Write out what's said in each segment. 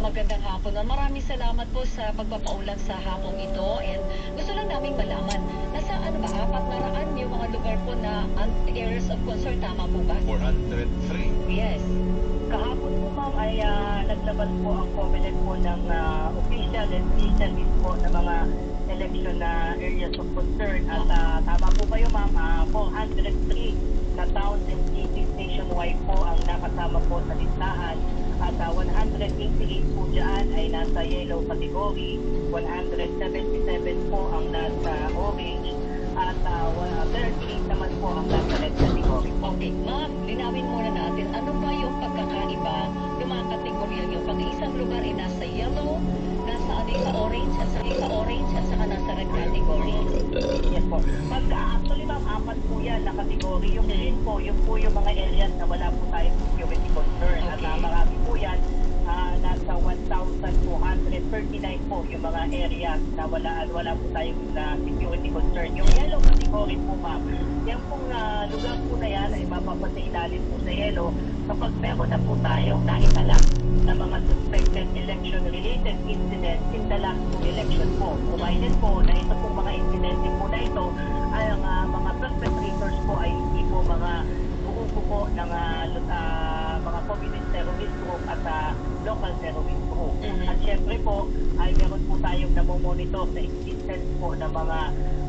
Magandang hapon. Maraming salamat po sa pagpapaulat sa hapong ito. And gusto lang naming malaman, nasa ano ba, 400 yung mga lugar po na areas of concern, tama po ba? 403. Yes. Kahapon po ma'am ay naglabas po ang COMELEC po ng official and official list po ng mga election na areas of concern. At tama po kayo ma'am, 403 na towns and cities nationwide po ang nakasama po sa listahan. At 188 po dyan ay nasa yellow category, 177 po ang nasa orange, at 38 naman po ang nasa red category. Okay, ma'am, linawin muna natin, ano ba yung pagkakaiba yung mga kategorya nyo? Pag isang lugar ay nasa yellow, nasa sa orange, at saka nasa red category. Yes po. Actually ma'am, 4 po yan na category. Yung green po, yung mga areas na wala po tayong security concern. At marami po yan, nasa 1,239 po yung mga areas na wala po tayong security concern. Yung yellow category po ma'am, yan pong lugar po na yan ay mapapasailalim po sa yellow kapag meron na po tayong naitala na mga suspected election-related incidents in the last election po. Provided po na ito pong mga incidente po na ito ay ang mga perpetrators po ay hindi po mga grupo po ng mga communist terrorist group at local terrorist group. At syempre po ay meron po tayong namomonitor sa existence po ng mga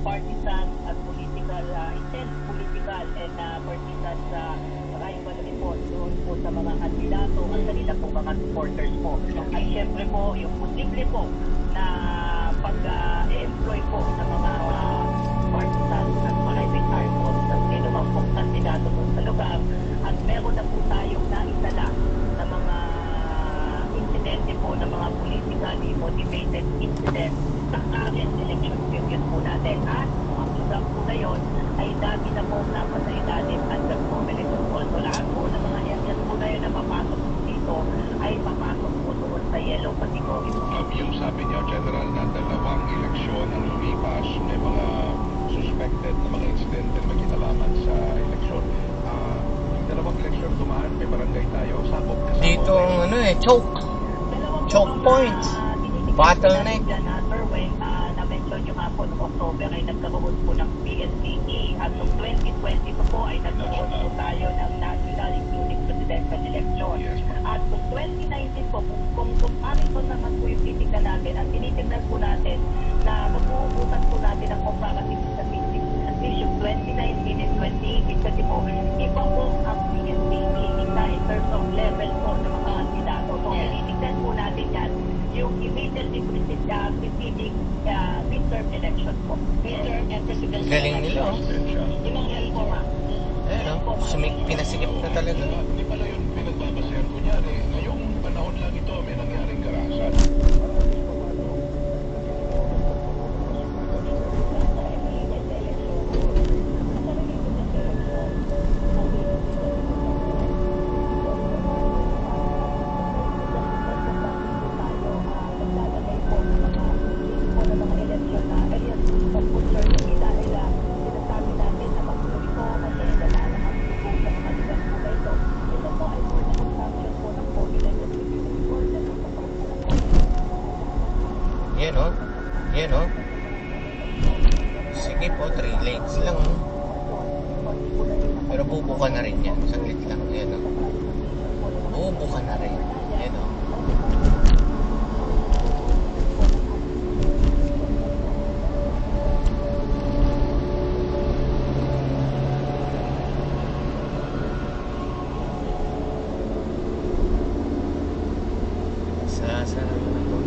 partisan at political and partisan rivalry po doon po sa mga kandidato at kanila po mga supporters po. At syempre po yung posible po na pag-employ po ng mga partisan at private armed forces at sino man pong kandidato po sa lugar. At meron na po tayong naitala na mga insidente po ng mga politically motivated incidents sa current election period po natin. At ang lugar po na yun ay dati na po napasailalim at nag-COMELEC po. So lahat po ng mga areas po na yun na papasok po dito ay papasok po doon sa yellow category po. Yung sabi niya, General, na 2 eleksyon ang lumipas, may mga suspected na mga insidente na may kinalaman sa eleksyon. Yung 2 eleksyon tumaan, may barangay tayo, sabog kasama. Dito, choke points, bottleneck. Na-mention yung po noong October ay nagkaroon po ng PNCE at noong 2020 po ay nagkaroon po tayo ng national including presidential election. At noong 2019 po, kung comparison naman po yung titignan natin at tinitignan po natin na mag-uubutan po natin ang comparative statistics yung 2019 and 2018 kasi po, iba po ang PNCE in terms of level po ng mga kandidato. So, tinitignan po natin yan yung immediately preceding midterm election po. Midterm and presidential Galing nila, oh. Yung mga reforma. Ayun, pinasikip na talaga. Hindi pala yun pinagbabasehan. Kunyari, ngayong panahon lang ito, may nangyaring karahasan. Yan o. Sige po, 3 lanes lang. Pero bubuka na rin yan. Saglit lang. Yan o. Bubuka na rin. Yan o. Sasarap na po.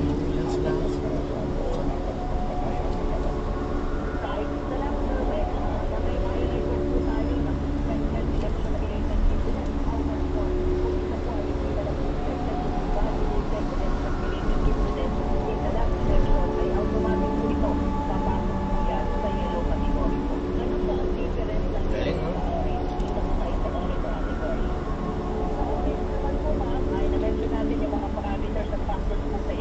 Ay, na-mention natin yung mga parameters at factors po sa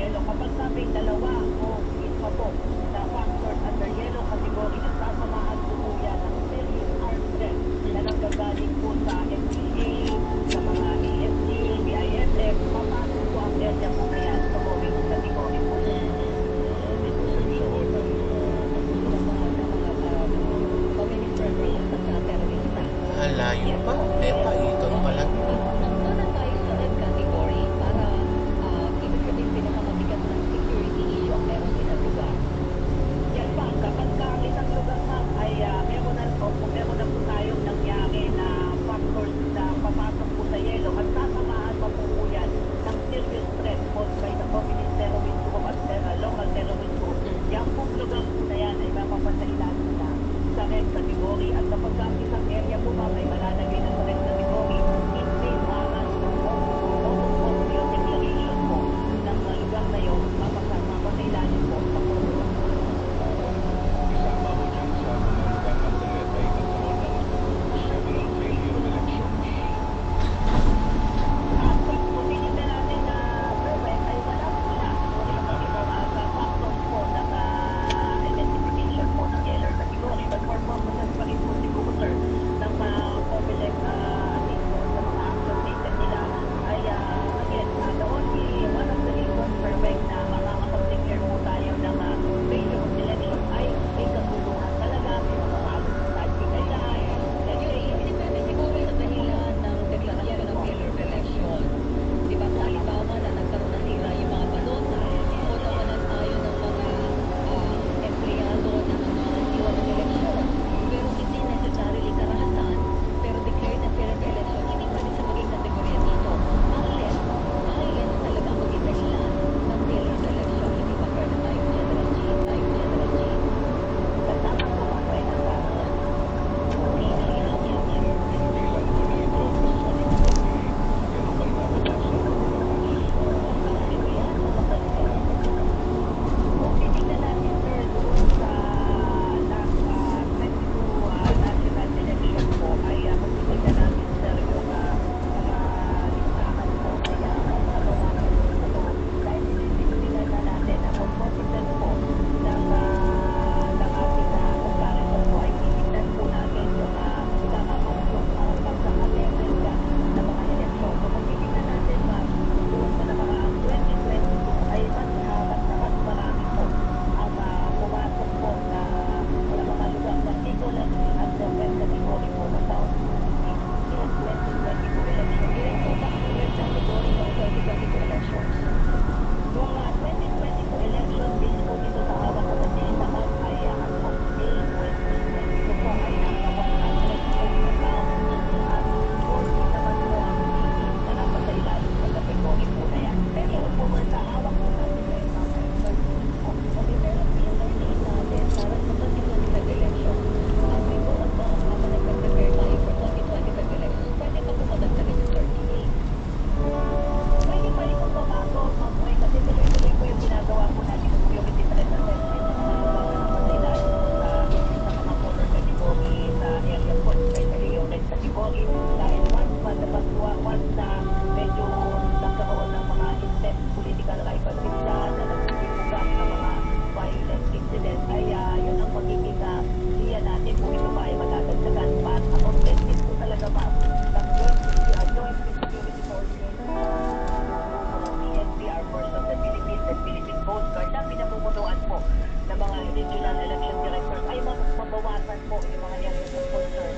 naman po yung mga yung concern.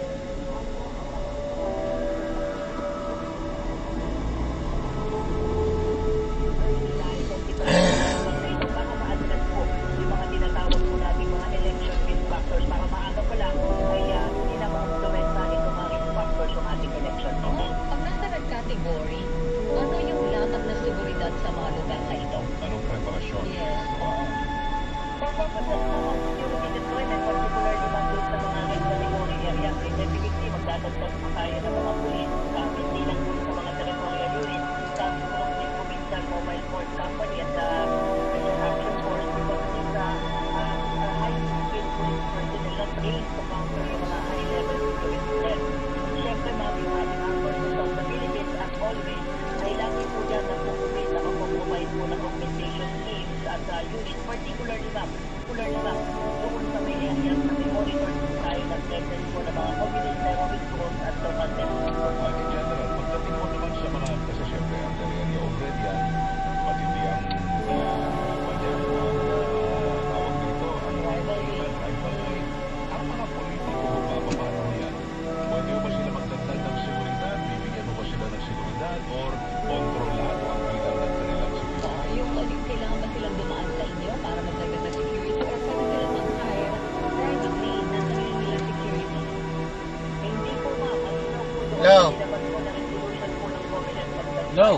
Para ma-address po yung mga tinatawag po natin mga election risk factors para maaga pa lang ay hindi na ma-influenza itong mga risk factors ng ating election. Pag nasa red category, ano yung latag na seguridad sa mga lugar na ito? Anong preparasyon? Yes. For purposes of security deployment, particularly man doon sa mga red category areas, ay definitely magdadagdag po tayo ng mga police, hindi lang po sa mga territorial unit, sabi po ng provincial mobile force company at special action force because these high-skilled police personnel na trained to counter yung mga high-level security threats. Siyempre, mga yung ating armed forces of the Philippines, as always, ay lagi po dyan na pupumit na mag-provide po ng augmentation teams at units, particularly ma'am, doon sa may areas na may monitor po tayo ng presence po ng mga communist terrorist groups at combatants. In general, pagdating mo naman sa mga, kasi syempre, ang area already yan, matindi ang tawag dito, ang rivalry. Ang mga politiko, paano yan? Pwede ba sila magdagdag ng seguridad? Bibigyan mo ba sila ng seguridad? Or kontrolado ang bilang ng kanilang seguridad? Yung kailangan ba silang dumaan sa inyo para magdagdag ng security or pwede silang mag-hire privately na sarili nilang security? Hindi po ma'am, ang po doon, No. nilabas po na resolution po ng government. No.